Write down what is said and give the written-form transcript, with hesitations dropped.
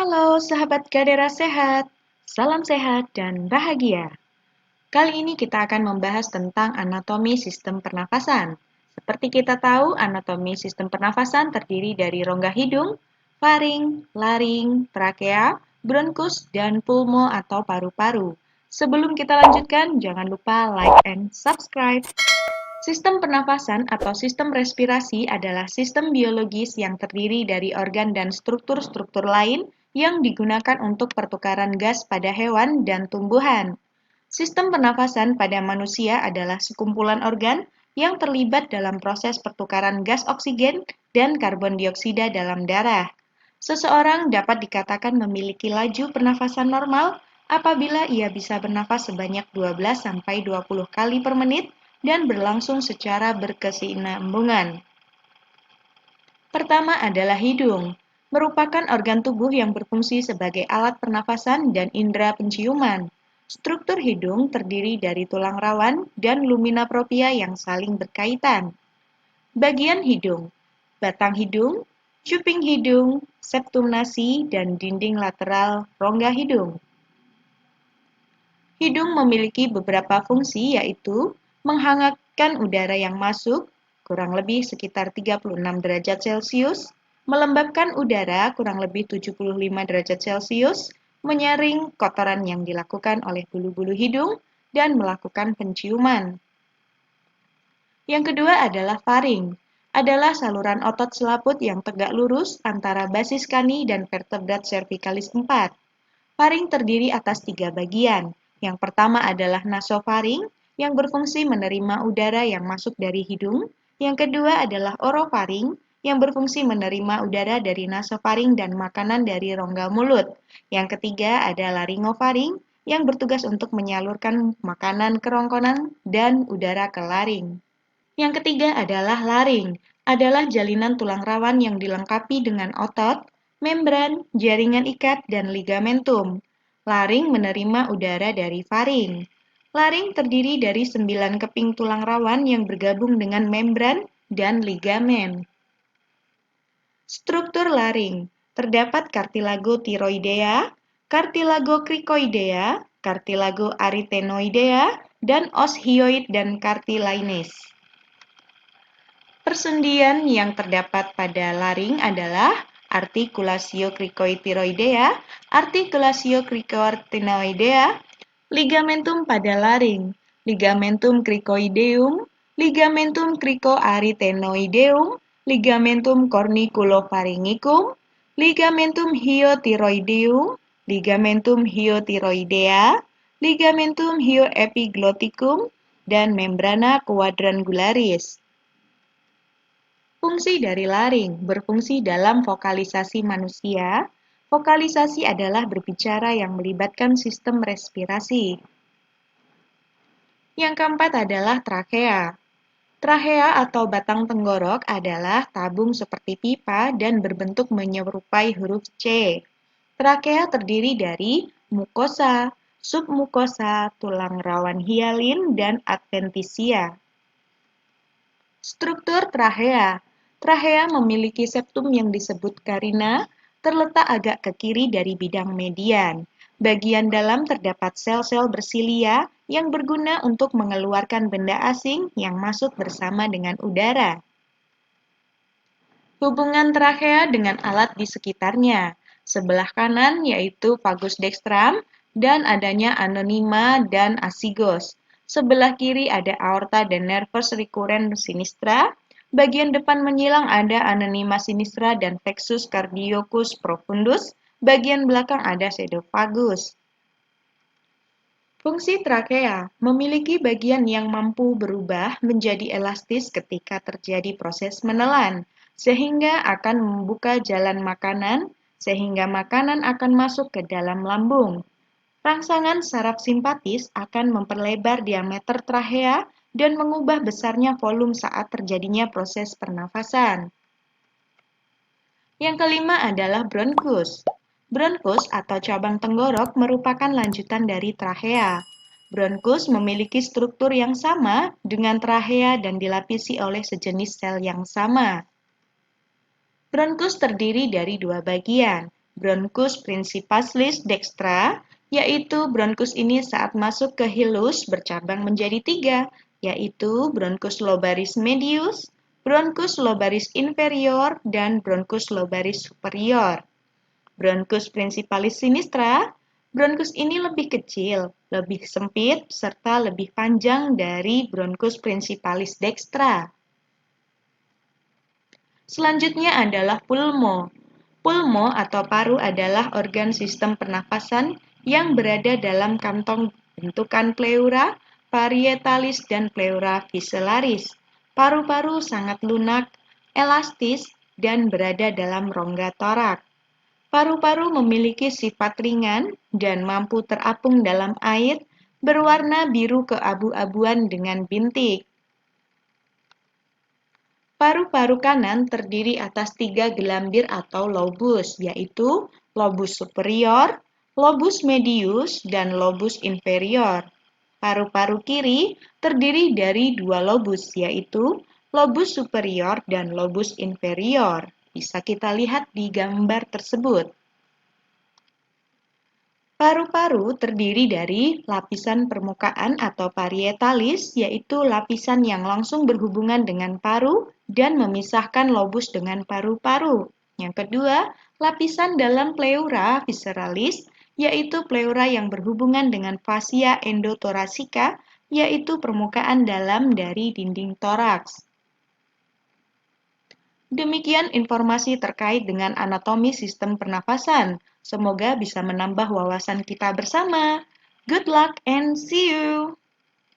Halo sahabat Gadera Sehat, salam sehat dan bahagia. Kali ini kita akan membahas tentang anatomi sistem pernafasan. Seperti kita tahu, anatomi sistem pernafasan terdiri dari rongga hidung, faring, laring, trakea, bronkus, dan pulmo atau paru-paru. Sebelum kita lanjutkan, jangan lupa like and subscribe. Sistem pernafasan atau sistem respirasi adalah sistem biologis yang terdiri dari organ dan struktur-struktur lain yang digunakan untuk pertukaran gas pada hewan dan tumbuhan. Sistem pernafasan pada manusia adalah sekumpulan organ yang terlibat dalam proses pertukaran gas oksigen dan karbon dioksida dalam darah. Seseorang dapat dikatakan memiliki laju pernafasan normal apabila ia bisa bernafas sebanyak 12-20 kali per menit dan berlangsung secara berkesinambungan. Pertama adalah hidung, merupakan organ tubuh yang berfungsi sebagai alat pernafasan dan indera penciuman. Struktur hidung terdiri dari tulang rawan dan lumina propria yang saling berkaitan. Bagian hidung, batang hidung, cuping hidung, septum nasi, dan dinding lateral rongga hidung. Hidung memiliki beberapa fungsi yaitu menghangatkan udara yang masuk, kurang lebih sekitar 36 derajat Celcius, melembabkan udara kurang lebih 75 derajat Celcius, menyaring kotoran yang dilakukan oleh bulu-bulu hidung, dan melakukan penciuman. Yang kedua adalah faring, adalah saluran otot selaput yang tegak lurus antara basis kani dan vertebrat cervicalis 4. Faring terdiri atas 3 bagian. Yang pertama adalah nasofaring, yang berfungsi menerima udara yang masuk dari hidung. Yang kedua adalah orofaring, yang berfungsi menerima udara dari nasofaring dan makanan dari rongga mulut. Yang ketiga ada laringofaring, yang bertugas untuk menyalurkan makanan ke kerongkongan dan udara ke laring. Yang ketiga adalah laring, adalah jalinan tulang rawan yang dilengkapi dengan otot, membran, jaringan ikat, dan ligamentum. Laring menerima udara dari faring. Laring terdiri dari 9 keping tulang rawan yang bergabung dengan membran dan ligamen. Struktur laring, terdapat kartilago tiroidea, kartilago cricoidea, kartilago arytenoidea, dan os hyoid dan cartilaginous. Persendian yang terdapat pada laring adalah articulatio cricoid-thyroidea, articulatio cricoid-tenoidea, ligamentum pada laring, ligamentum cricoideum, ligamentum cricoarytenoideum, ligamentum corniculopharyngicum, ligamentum hyothyroideum, ligamentum hyothyroidea, ligamentum hyoepigloticum, dan membrana quadrangularis. Fungsi dari laring berfungsi dalam vokalisasi manusia. Vokalisasi adalah berbicara yang melibatkan sistem respirasi. Yang keempat adalah trakea. Trakea atau batang tenggorok adalah tabung seperti pipa dan berbentuk menyerupai huruf C. Trakea terdiri dari mukosa, submukosa, tulang rawan hialin, dan adventitia. Struktur trachea. Trachea memiliki septum yang disebut carina, terletak agak ke kiri dari bidang median. Bagian dalam terdapat sel-sel bersilia yang berguna untuk mengeluarkan benda asing yang masuk bersama dengan udara. Hubungan trachea dengan alat di sekitarnya. Sebelah kanan yaitu vagus dextrum dan adanya anonyma dan asigos. Sebelah kiri ada aorta dan nervus recurrens sinistra. Bagian depan menyilang ada anonyma sinistra dan plexus cardiacus profundus. Bagian belakang ada pseudovagus. Fungsi trakea memiliki bagian yang mampu berubah menjadi elastis ketika terjadi proses menelan, sehingga akan membuka jalan makanan, sehingga makanan akan masuk ke dalam lambung. Rangsangan saraf simpatis akan memperlebar diameter trachea dan mengubah besarnya volume saat terjadinya proses pernafasan. Yang kelima adalah bronkus. Bronkus atau cabang tenggorok merupakan lanjutan dari trachea. Bronkus memiliki struktur yang sama dengan trachea dan dilapisi oleh sejenis sel yang sama. Bronkus terdiri dari 2 bagian, bronchus principalis dextra, yaitu bronchus ini saat masuk ke hilus bercabang menjadi 3, yaitu bronchus lobaris medius, bronchus lobaris inferior, dan bronchus lobaris superior. Bronchus principalis sinistra, bronchus ini lebih kecil, lebih sempit, serta lebih panjang dari bronchus principalis dextra. Selanjutnya adalah pulmo. Pulmo atau paru adalah organ sistem pernapasan yang berada dalam kantong bentukan pleura, parietalis, dan pleura visceralis. Paru-paru sangat lunak, elastis, dan berada dalam rongga torak. Paru-paru memiliki sifat ringan dan mampu terapung dalam air, berwarna biru keabu-abuan dengan bintik. Paru-paru kanan terdiri atas 3 gelambir atau lobus, yaitu lobus superior, lobus medius, dan lobus inferior. Paru-paru kiri terdiri dari 2 lobus, yaitu lobus superior dan lobus inferior. Bisa kita lihat di gambar tersebut. Paru-paru terdiri dari lapisan permukaan atau parietalis, yaitu lapisan yang langsung berhubungan dengan paru dan memisahkan lobus dengan paru-paru. Yang kedua, lapisan dalam pleura visceralis, yaitu pleura yang berhubungan dengan fascia endotorasika, yaitu permukaan dalam dari dinding toraks. Demikian informasi terkait dengan anatomi sistem pernafasan. Semoga bisa menambah wawasan kita bersama. Good luck and see you!